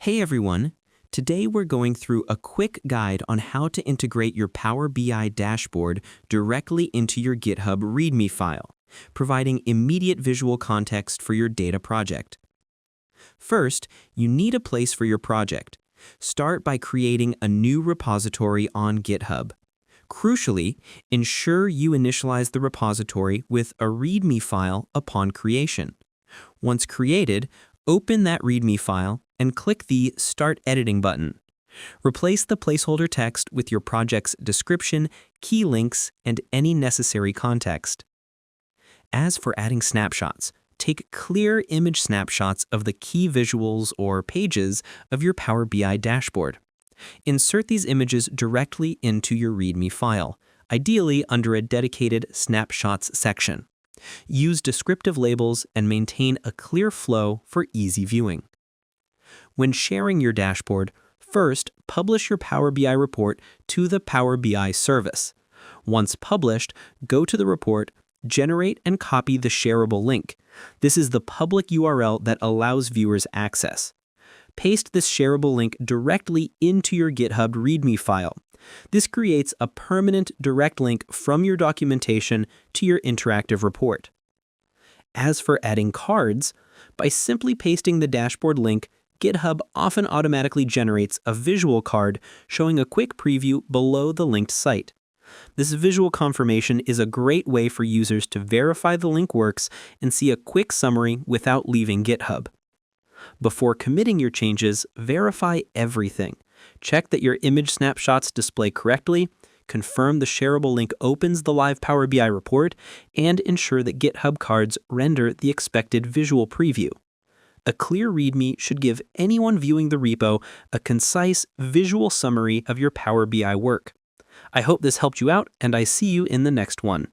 Hey everyone! Today we're going through a quick guide on how to integrate your Power BI dashboard directly into your GitHub README file, providing immediate visual context for your data project. First, you need a place for your project. Start by creating a new repository on GitHub. Crucially, ensure you initialize the repository with a README file upon creation. Once created, open that README file and click the Start Editing button. Replace the placeholder text with your project's description, key links, and any necessary context. As for adding snapshots, take clear image snapshots of the key visuals or pages of your Power BI dashboard. Insert these images directly into your README file, ideally under a dedicated Snapshots section. Use descriptive labels and maintain a clear flow for easy viewing. When sharing your dashboard, first publish your Power BI report to the Power BI service. Once published, go to the report, generate and copy the shareable link. This is the public URL that allows viewers access. Paste this shareable link directly into your GitHub README file. This creates a permanent direct link from your documentation to your interactive report. As for adding cards, by simply pasting the dashboard link, GitHub often automatically generates a visual card showing a quick preview below the linked site. This visual confirmation is a great way for users to verify the link works and see a quick summary without leaving GitHub. Before committing your changes, verify everything. Check that your image snapshots display correctly, confirm the shareable link opens the live Power BI report, and ensure that GitHub cards render the expected visual preview. A clear README should give anyone viewing the repo a concise visual summary of your Power BI work. I hope this helped you out, and I see you in the next one.